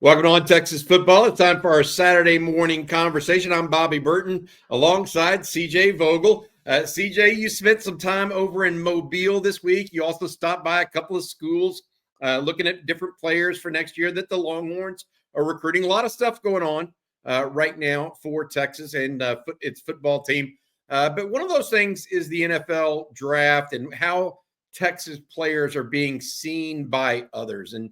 Welcome on Texas football. It's time for our Saturday morning conversation. I'm Bobby Burton alongside CJ Vogel. CJ, you spent some time over in Mobile this week. You also stopped by a couple of schools looking at different players for next year that the Longhorns are recruiting. A lot of stuff going on right now for Texas and its football team. But one of those things is the NFL draft and how Texas players are being seen by others. And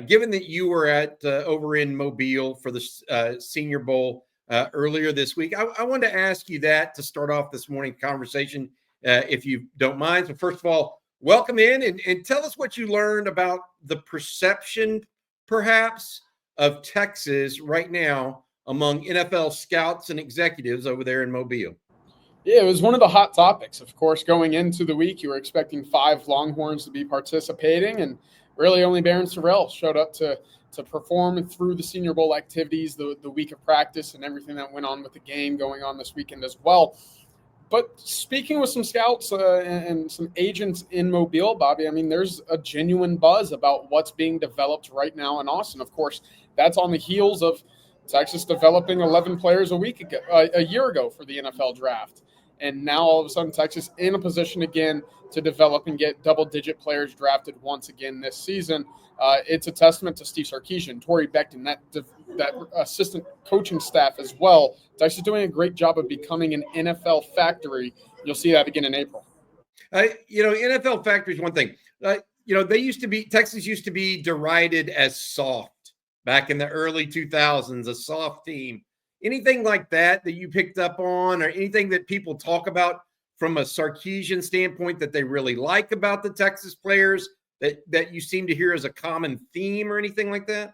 given that you were at over in Mobile for the Senior Bowl earlier this week, I wanted to ask you that to start off this morning conversation, if you don't mind. So first of all, welcome in and tell us what you learned about the perception, perhaps, of Texas right now among NFL scouts and executives over there in Mobile. Yeah, it was one of the hot topics. Of course, going into the week, you were expecting 5 Longhorns to be participating, and really only Barryn Sorrell showed up to perform through the Senior Bowl activities, the week of practice, and everything that went on with the game going on this weekend as well. But speaking with some scouts and some agents in Mobile, Bobby, I mean, there's a genuine buzz about what's being developed right now in Austin. Of course, that's on the heels of Texas developing 11 players a year ago for the NFL draft. And now all of a sudden Texas in a position again to develop and get double-digit players drafted once again this season. It's a testament to Steve Sarkisian, Torrey Beckton, that assistant coaching staff as well. Texas is doing a great job of becoming an NFL factory. You'll see that again in April. NFL factory is one thing. Texas used to be derided as soft back in the early 2000s, a soft team. Anything like that you picked up on, or anything that people talk about from a Sarkisian standpoint that they really like about the Texas players that you seem to hear as a common theme or anything like that?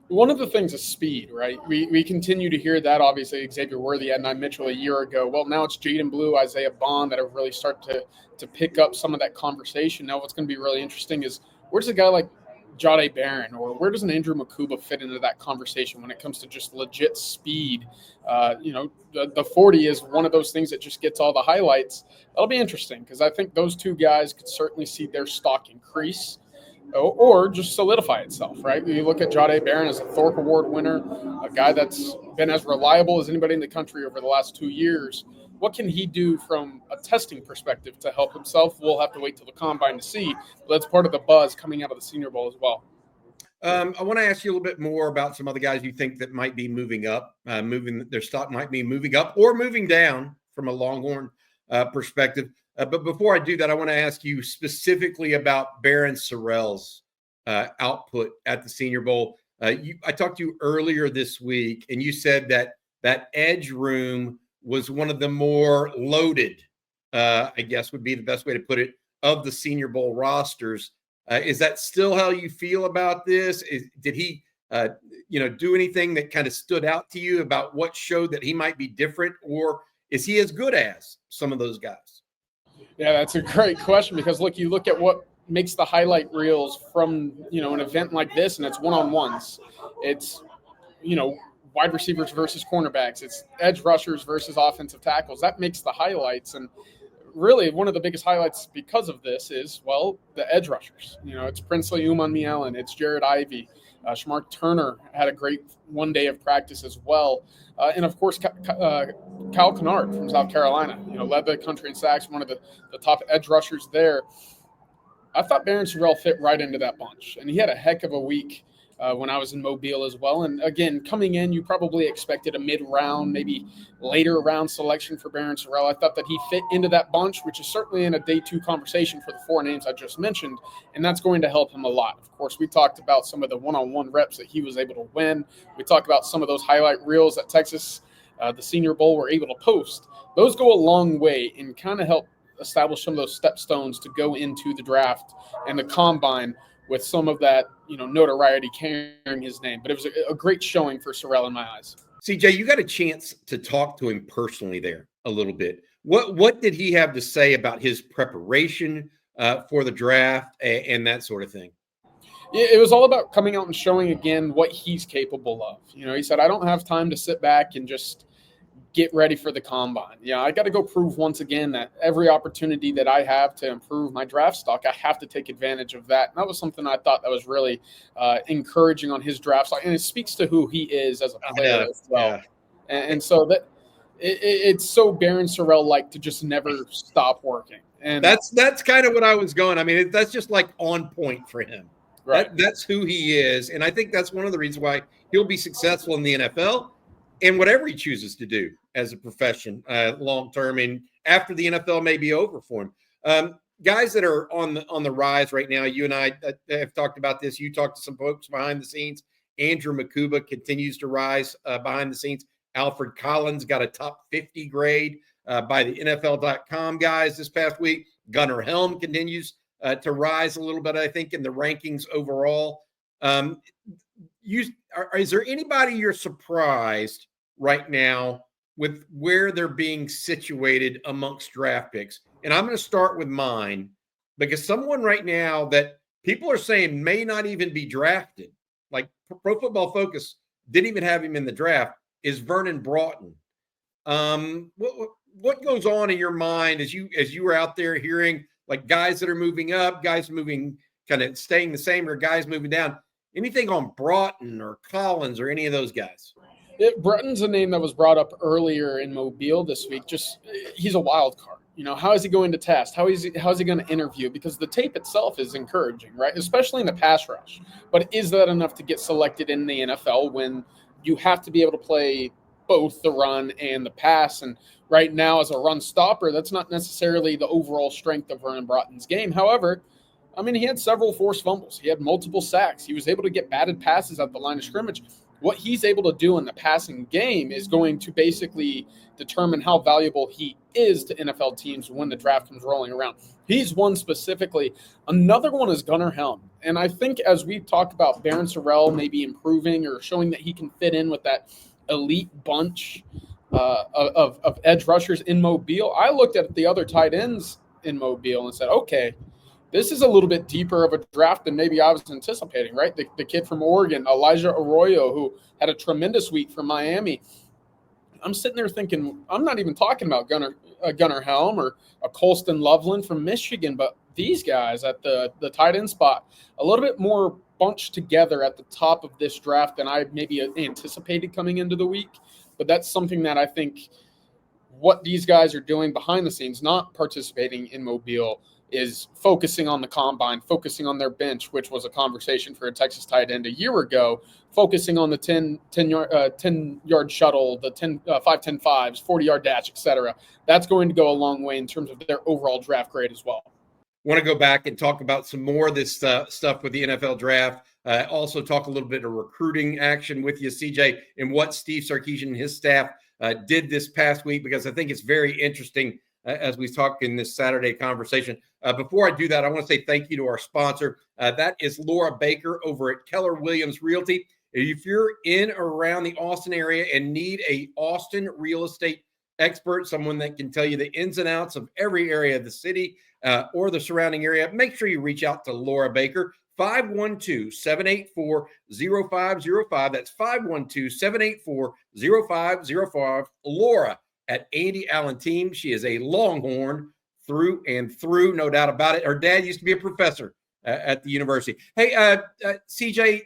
One of the things is speed, right? We continue to hear that. Obviously, Xavier Worthy had Nye Mitchell a year ago. Well, now it's Jaden Blue, Isaiah Bond that have really started to pick up some of that conversation. Now what's going to be really interesting is where's a guy like Jahdae Barron, or where does an Andrew Makuba fit into that conversation when it comes to just legit speed? The 40 is one of those things that just gets all the highlights. That'll be interesting because I think those two guys could certainly see their stock increase or just solidify itself, right? You look at Jahdae Barron as a Thorpe Award winner, a guy that's been as reliable as anybody in the country over the last 2 years. What can he do from a testing perspective to help himself? We'll have to wait till the combine to see. But that's part of the buzz coming out of the Senior Bowl as well. I want to ask you a little bit more about some other guys you think that might be moving up, their stock might be moving up or moving down from a Longhorn perspective. But before I do that, I want to ask you specifically about Barryn Sorrell's output at the Senior Bowl. I talked to you earlier this week, and you said that edge room was one of the more loaded, I guess would be the best way to put it, of the Senior Bowl rosters. Is that still how you feel about this? Did he, do anything that kind of stood out to you about what showed that he might be different, or is he as good as some of those guys? Yeah, that's a great question because, look, you look at what makes the highlight reels from, an event like this, and it's one-on-ones. It's, wide receivers versus cornerbacks. It's edge rushers versus offensive tackles. That makes the highlights. And really one of the biggest highlights because of this is, well, the edge rushers. It's Princely Umanmielen. It's Jared Ivey. Shamar Turner had a great 1 day of practice as well. And, of course, Kyle Kennard from South Carolina, led the country in sacks, one of the top edge rushers there. I thought Barryn Sorrell fit right into that bunch. And he had a heck of a week when I was in Mobile as well. And again, coming in, you probably expected a mid-round, maybe later round selection for Barryn Sorrell. I thought that he fit into that bunch, which is certainly in a day 2 conversation for the 4 names I just mentioned. And that's going to help him a lot. Of course, we talked about some of the one-on-one reps that he was able to win. We talked about some of those highlight reels that Texas, the Senior Bowl, were able to post. Those go a long way and kind of help establish some of those stepstones to go into the draft and the combine with some of that, notoriety carrying his name. But it was a great showing for Sorrell in my eyes. CJ, you got a chance to talk to him personally there a little bit. What did he have to say about his preparation for the draft and that sort of thing? It was all about coming out and showing again what he's capable of. He said, I don't have time to sit back and just get ready for the combine. Yeah, I got to go prove once again that every opportunity that I have to improve my draft stock, I have to take advantage of that. And that was something I thought that was really encouraging on his draft stock. And it speaks to who he is as a player as well. Yeah. And so that it's so Barryn Sorrell-like to just never stop working. And that's kind of what I was going. I mean, that's just like on point for him. right. That's who he is. And I think that's one of the reasons why he'll be successful in the NFL and whatever he chooses to do as a profession long term, and after the NFL may be over for him. Guys that are on the rise right now, you and I have talked about this. You talked to some folks behind the scenes. Andrew Makuba continues to rise behind the scenes. Alfred Collins got a top 50 grade by the NFL.com guys this past week. Gunnar Helm continues to rise a little bit, I think, in the rankings overall. Is there anybody you're surprised right now with where they're being situated amongst draft picks? And I'm going to start with mine, because someone right now that people are saying may not even be drafted, like Pro Football Focus didn't even have him in the draft, is Vernon Broughton. What goes on in your mind as you were out there hearing like guys that are moving up, guys moving kind of staying the same, or guys moving down? Anything on Broughton or Collins or any of those guys? Broughton's a name that was brought up earlier in Mobile this week. Just he's a wild card. How is he going to test? How is he going to interview? Because the tape itself is encouraging, right? Especially in the pass rush. But is that enough to get selected in the NFL when you have to be able to play both the run and the pass? And right now, as a run stopper, that's not necessarily the overall strength of Vernon Broughton's game. However, I mean, he had several forced fumbles. He had multiple sacks. He was able to get batted passes at the line of scrimmage. What he's able to do in the passing game is going to basically determine how valuable he is to NFL teams when the draft comes rolling around. He's one specifically. Another one is Gunnar Helm. And I think as we talked about Barryn Sorrell maybe improving or showing that he can fit in with that elite bunch of edge rushers in Mobile, I looked at the other tight ends in Mobile and said, okay, this is a little bit deeper of a draft than maybe I was anticipating, right? The kid from Oregon, Elijah Arroyo, who had a tremendous week for Miami. I'm sitting there thinking, I'm not even talking about Gunnar Helm or a Colston Loveland from Michigan, but these guys at the tight end spot, a little bit more bunched together at the top of this draft than I maybe anticipated coming into the week. But that's something that I think what these guys are doing behind the scenes, not participating in Mobile, is focusing on the combine, focusing on their bench, which was a conversation for a Texas tight end a year ago, focusing on the 10-yard shuttle, the 5-10-5s, 40-yard dash, etc. That's going to go a long way in terms of their overall draft grade as well. Want to go back and talk about some more of this stuff with the NFL draft. Also talk a little bit of recruiting action with you, CJ, and what Steve Sarkisian and his staff did this past week, because I think it's very interesting as we talk in this Saturday conversation. Before I do that, I want to say thank you to our sponsor. That is Laura Baker over at Keller Williams Realty. If you're in or around the Austin area and need a Austin real estate expert, someone that can tell you the ins and outs of every area of the city or the surrounding area, make sure you reach out to Laura Baker. 512-784-0505. That's 512-784-0505. Laura at Andy Allen Team. She is a Longhorn through and through, no doubt about it. Her dad used to be a professor at the university. Hey, CJ,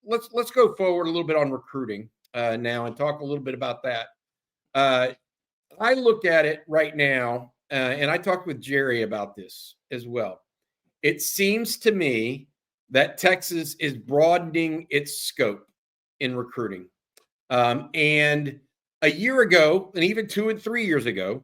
let's go forward a little bit on recruiting now and talk a little bit about that. I look at it right now, and I talked with Jerry about this as well. It seems to me that Texas is broadening its scope in recruiting. And a year ago, and even 2 and 3 years ago,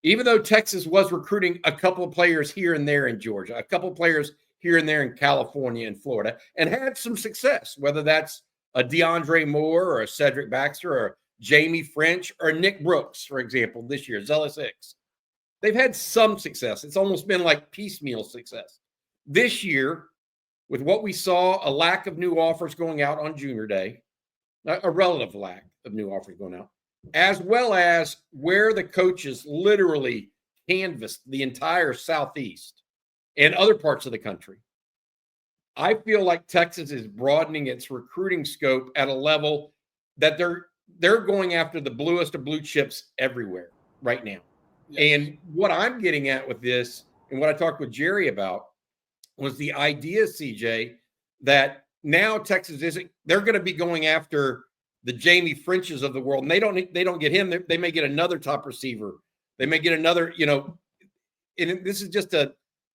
even though Texas was recruiting a couple of players here and there in Georgia, a couple of players here and there in California and Florida, and had some success, whether that's a DeAndre Moore or a Cedric Baxter or Jamie French or Nick Brooks, for example, this year, Zealous X. They've had some success. It's almost been like piecemeal success. This year, with what we saw, a lack of new offers going out on Junior Day, a relative lack of new offers going out, as well as where the coaches literally canvassed the entire Southeast and other parts of the country. I feel like Texas is broadening its recruiting scope at a level that they're they're going after the bluest of blue chips everywhere right now. Yes. And what I'm getting at with this, and what I talked with Jerry about, was the idea, CJ, that now Texas isn't. They're going to be going after the Jamie Frenches of the world, and they don't get him. They may get another top receiver. They may get another. And this is just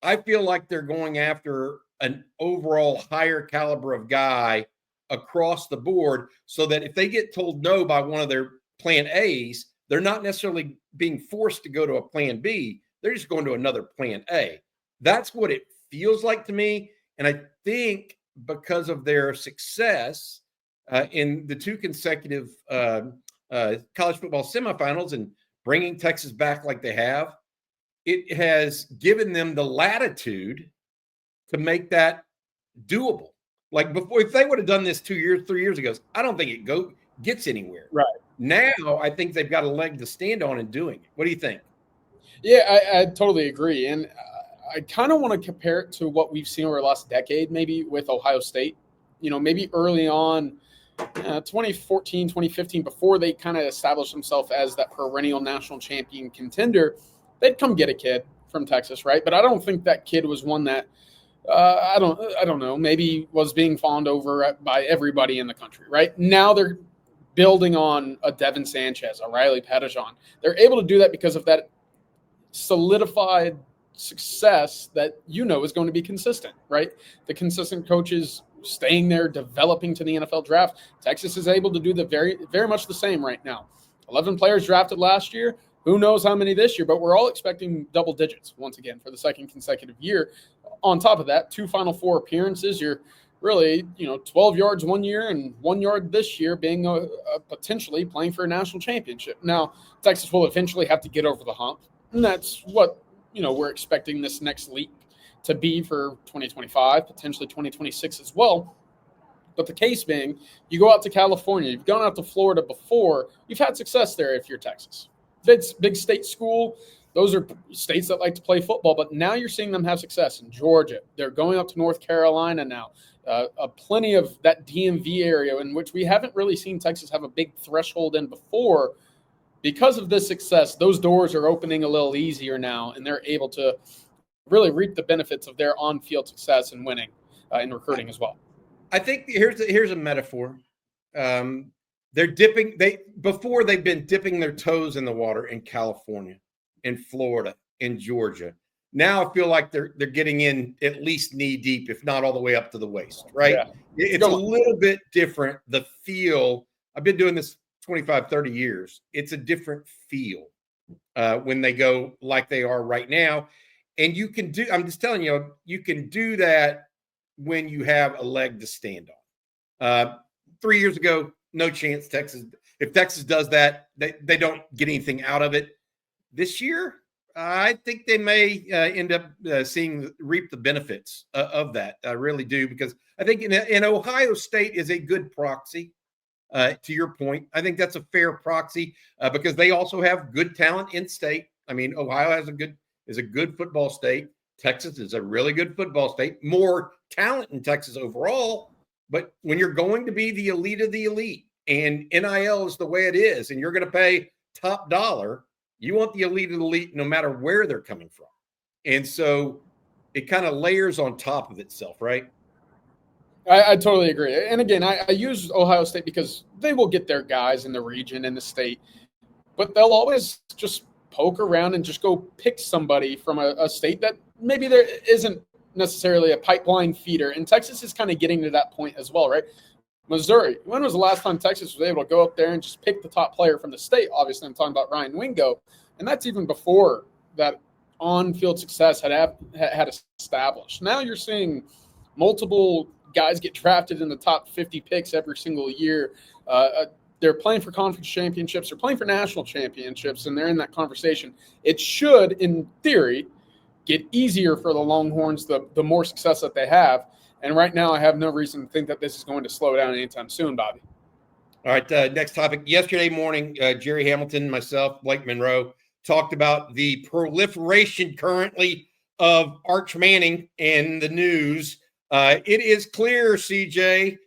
I feel like they're going after an overall higher caliber of guy across the board, so that if they get told no by one of their plan A's, they're not necessarily being forced to go to a plan B. They're just going to another plan A. That's what it feels like to me. And I think because of their success in the 2 consecutive college football semifinals and bringing Texas back like they have, it has given them the latitude to make that doable. Like before, if they would have done this 2 years, 3 years ago, I don't think it gets anywhere. Right. Now, I think they've got a leg to stand on in doing it. What do you think? Yeah, I totally agree. And I kind of want to compare it to what we've seen over the last decade, maybe with Ohio State. Maybe early on, 2014, 2015, before they kind of established themselves as that perennial national champion contender, they'd come get a kid from Texas, right? But I don't think that kid was one that I don't know, maybe was being fawned over by everybody in the country, right? Now they're building on a Devin Sanchez, a Riley Pettijohn. They're able to do that because of that solidified success that is going to be consistent, right? The consistent coaches staying there, developing to the NFL draft. Texas is able to do the very, very much the same right now. 11 players drafted last year. Who knows how many this year, but we're all expecting double digits once again for the second consecutive year. On top of that, 2 Final Four appearances. You're really, 12 yards one year and 1 yard this year, being potentially playing for a national championship. Now, Texas will eventually have to get over the hump, and that's what, we're expecting this next leap to be for 2025, potentially 2026 as well. But the case being, you go out to California, you've gone out to Florida before, you've had success there if you're Texas. Big state school, those are states that like to play football, but now you're seeing them have success in Georgia. They're going up to North Carolina now. Plenty of that DMV area in which we haven't really seen Texas have a big threshold in before. Because of this success, those doors are opening a little easier now, and they're able to really reap the benefits of their on-field success and winning in recruiting as well. I think here's a metaphor. They've been dipping their toes in the water in California, in Florida, in Georgia. Now I feel like they're getting in at least knee deep, if not all the way up to the waist, right? Yeah. It's a little bit different. The feel, I've been doing this 25, 30 years. It's a different feel when they go like they are right now. And I'm just telling you, you can do that when you have a leg to stand on. 3 years ago, no chance Texas. If Texas does that, they don't get anything out of it. This year, I think they may end up reap the benefits of that. I really do, because I think in Ohio State is a good proxy. To your point, I think that's a fair proxy because they also have good talent in state. I mean, Ohio is a good football state. Texas is a really good football state. More talent in Texas overall. But when you're going to be the elite of the elite, and NIL is the way it is, and you're going to pay top dollar, you want the elite of the elite no matter where they're coming from. And so it kind of layers on top of itself, right? I totally agree. And again, I use Ohio State because they will get their guys in the region and the state, but they'll always just poke around and just go pick somebody from a state that maybe there isn't necessarily a pipeline feeder. And Texas is kind of getting to that point as well, right? Missouri, when was the last time Texas was able to go up there and just pick the top player from the state? Obviously, I'm talking about Ryan Wingo. And that's even before that on-field success had established. Now you're seeing multiple guys get drafted in the top 50 picks every single year. They're playing for conference championships. They're playing for national championships, and they're in that conversation. It should, in theory, get easier for the Longhorns the more success that they have. And right now, I have no reason to think that this is going to slow down anytime soon, Bobby. All right, next topic. Yesterday morning, Jerry Hamilton, myself, Blake Monroe, talked about the proliferation currently of Arch Manning in the news. It is clear, CJ,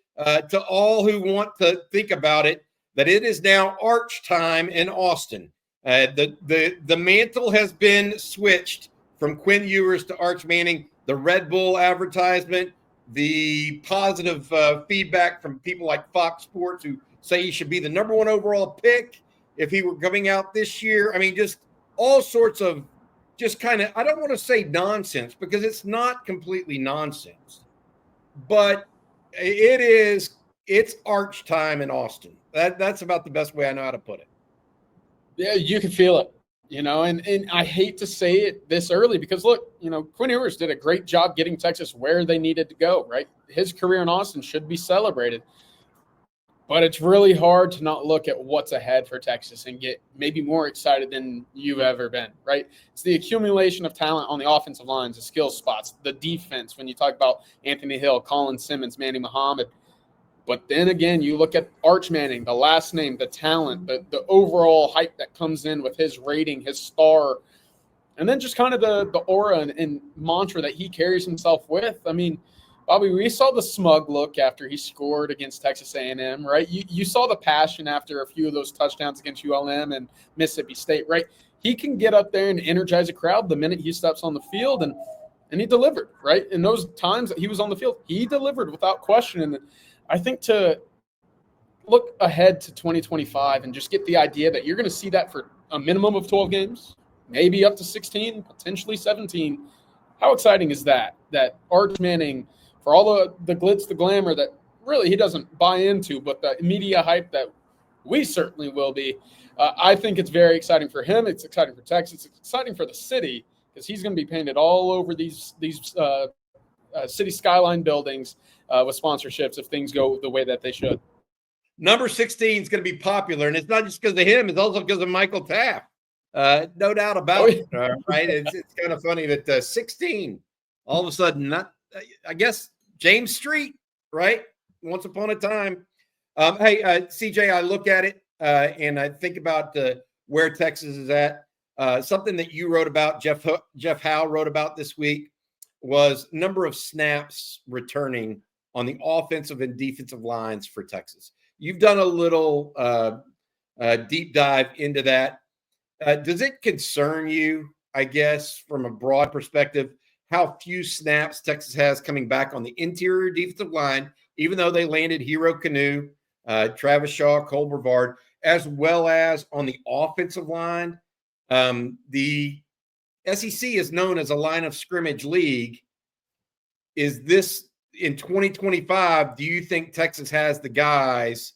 to all who want to think about it, that it is now Arch time in Austin. The mantle has been switched from Quinn Ewers to Arch Manning. The Red Bull advertisement, the positive feedback from people like Fox Sports who say he should be the number 1 overall pick if he were coming out this year. I mean, just all sorts of just kind of, I don't want to say nonsense because it's not completely nonsense, but it's Arch time in Austin. That's about the best way I know how to put it. Yeah, you can feel it, and I hate to say it this early because, look, Quinn Ewers did a great job getting Texas where they needed to go, right? His career in Austin should be celebrated. But it's really hard to not look at what's ahead for Texas and get maybe more excited than you've ever been, right? It's the accumulation of talent on the offensive lines, the skill spots, the defense. When you talk about Anthony Hill, Colin Simmons, Manny Muhammad. But then again, you look at Arch Manning, the last name, the talent, the overall hype that comes in with his rating, his star, and then just kind of the aura and mantra that he carries himself with. I mean, Bobby, we saw the smug look after he scored against Texas A&M, right? You saw the passion after a few of those touchdowns against ULM and Mississippi State, right? He can get up there and energize a crowd the minute he steps on the field, and he delivered, right? In those times that he was on the field, he delivered without question. And I think to look ahead to 2025 and just get the idea that you're going to see that for a minimum of 12 games, maybe up to 16, potentially 17. How exciting is that? That Arch Manning, for all the glitz, the glamour that really he doesn't buy into, but the media hype that we certainly will be, I think it's very exciting for him. It's exciting for Texas. It's exciting for the city because he's going to be painted all over these city skyline buildings with sponsorships if things go the way that they should. Number 16 is going to be popular, and it's not just because of him. It's also because of Michael Taft. No doubt about it, right? It's kind of funny that 16 all of a sudden, not, I guess, James Street, right? Once upon a time. Hey, CJ, I look at it and I think about where Texas is at. Something that you wrote about, Jeff Howe wrote about this week, was number of snaps returning on the offensive and defensive lines for Texas. You've done a little deep dive into that. Does it concern you, I guess, from a broad perspective, how few snaps Texas has coming back on the interior defensive line, even though they landed Hero Kanu, Travis Shaw, Cole Brevard, as well as on the offensive line? The SEC is known as a line of scrimmage league. Is this in 2025? Do you think Texas has the guys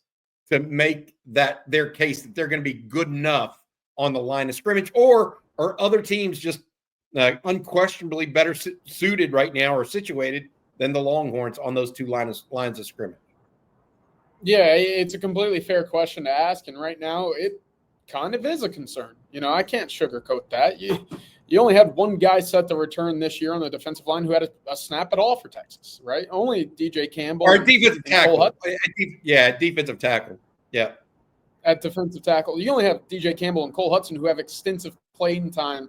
to make that their case that they're going to be good enough on the line of scrimmage, or are other teams just unquestionably better suited right now or situated than the Longhorns on those two lines of scrimmage? Yeah, it's a completely fair question to ask, and right now it kind of is a concern. I can't sugarcoat that. You only had one guy set the return this year on the defensive line who had a snap at all for Texas, right? Only DJ Campbell. Or defensive tackle. Yeah, defensive tackle. Yeah. At defensive tackle, you only have DJ Campbell and Cole Hudson who have extensive playing time.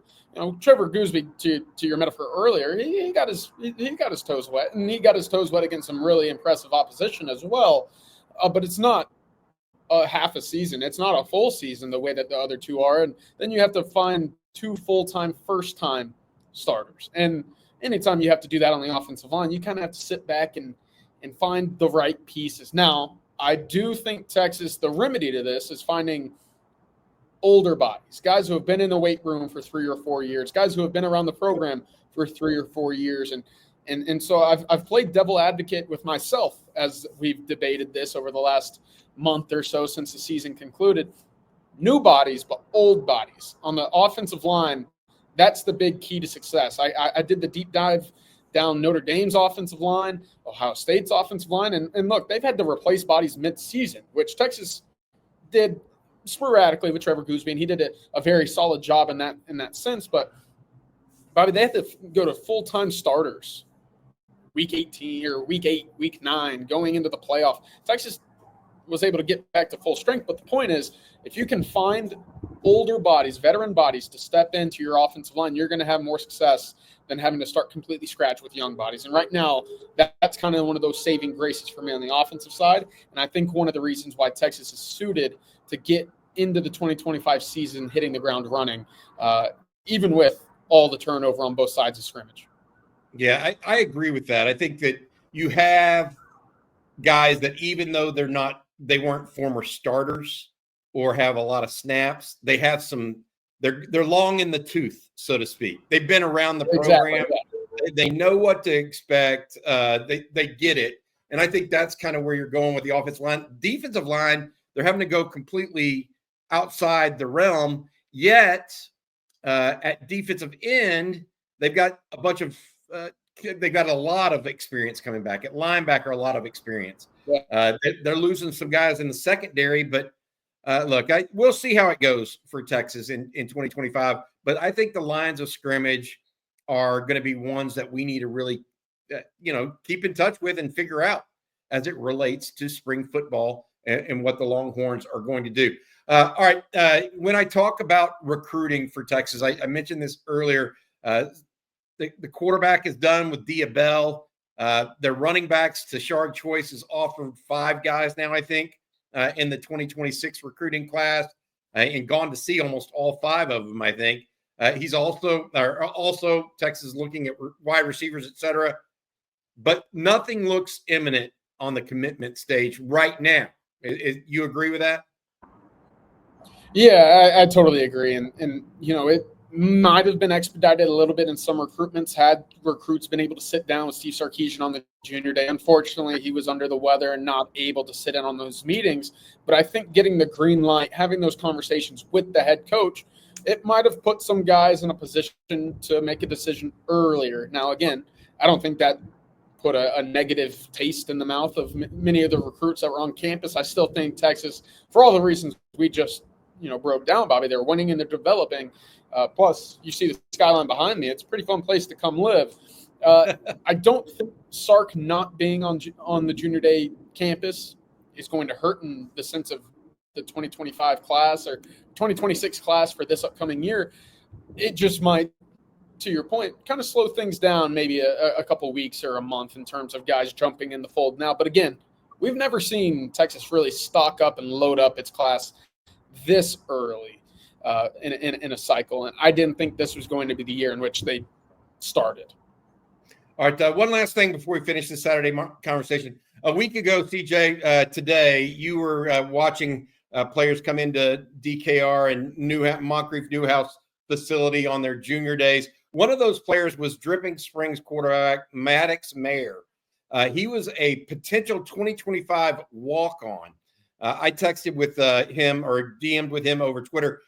Trevor Gooseby, to your metaphor earlier, he got his toes wet, and he got his toes wet against some really impressive opposition as well. But it's not a half a season. It's not a full season the way that the other two are. And then you have to find two full-time, first-time starters. And anytime you have to do that on the offensive line, you kind of have to sit back and find the right pieces. Now, I do think Texas, the remedy to this is finding older bodies, guys who have been in the weight room for 3 or 4 years, guys who have been around the program for 3 or 4 years. And so I've played devil advocate with myself as we've debated this over the last month or so since the season concluded. New bodies, but old bodies on the offensive line. That's the big key to success. I did the deep dive down Notre Dame's offensive line, Ohio State's offensive line, and look, they've had to replace bodies mid-season, which Texas did sporadically with Trevor Gooseby, and he did a very solid job in that sense. But Bobby, they have to go to full-time starters week 18 or week 8, week 9, going into the playoff. Texas was able to get back to full strength, but the point is, if you can find older bodies, veteran bodies, to step into your offensive line, you're going to have more success than having to start completely scratch with young bodies. And right now, that's kind of one of those saving graces for me on the offensive side. And I think one of the reasons why Texas is suited to get into the 2025 season hitting the ground running, even with all the turnover on both sides of scrimmage. Yeah, I agree with that. I think that you have guys that even though they weren't former starters or have a lot of snaps, they have they're long in the tooth, so to speak. They've been around the program. Exactly. They know what to expect. They get it. And I think that's kind of where you're going with the offensive line. Defensive line, they're having to go completely outside the realm. Yet at defensive end, they've got a bunch of they got a lot of experience coming back. At linebacker, a lot of experience. Yeah. They're losing some guys in the secondary, but look, we'll see how it goes for Texas in 2025. But I think the lines of scrimmage are going to be ones that we need to really, keep in touch with and figure out as it relates to spring football and what the Longhorns are going to do. All right. When I talk about recruiting for Texas, I mentioned this earlier. The quarterback is done with Bell. Their running backs, Tashard Choice, has offered 5 guys now, I think, in the 2026 recruiting class, and gone to see almost all 5 of them, I think. He's also Texas looking at wide receivers, et cetera. But nothing looks imminent on the commitment stage right now. You agree with that? Yeah, I totally agree. And it might have been expedited a little bit in some recruitments had recruits been able to sit down with Steve Sarkisian on the junior day. Unfortunately, he was under the weather and not able to sit in on those meetings. But I think getting the green light, having those conversations with the head coach, it might have put some guys in a position to make a decision earlier. Now, again, I don't think that put a negative taste in the mouth of many of the recruits that were on campus. I still think Texas, for all the reasons we just broke down, Bobby, they're winning and they're developing. Plus, you see the skyline behind me. It's a pretty fun place to come live. I don't think Sark not being on the junior day campus is going to hurt in the sense of the 2025 class or 2026 class for this upcoming year. It just might, to your point, kind of slow things down maybe a couple weeks or a month in terms of guys jumping in the fold now. But again, we've never seen Texas really stock up and load up its class this early in a cycle. And I didn't think this was going to be the year in which they started. All right. One last thing before we finish this Saturday conversation. A week ago, CJ, today, you were watching players come into DKR and Moncrief Newhouse facility on their junior days. One of those players was Dripping Springs quarterback Maddox Mayer. He was a potential 2025 walk-on. I texted with him or DM'd with him over Twitter.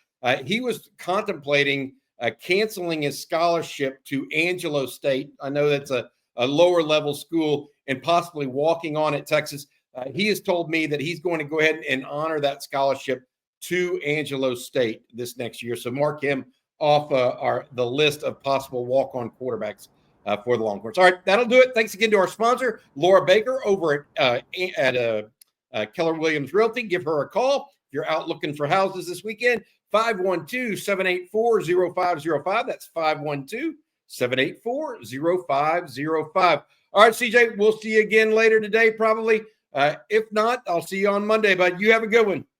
He was contemplating canceling his scholarship to Angelo State. I know that's a lower level school, and possibly walking on at Texas. He has told me that he's going to go ahead and honor that scholarship to Angelo State this next year. So mark him off the list of possible walk-on quarterbacks for the Longhorns. All right, that'll do it. Thanks again to our sponsor, Laura Baker, over at Keller Williams Realty. Give her a call if you're out looking for houses this weekend. 512-784-0505. That's 512-784-0505. All right, CJ, we'll see you again later today, probably. If not, I'll see you on Monday, but you have a good one.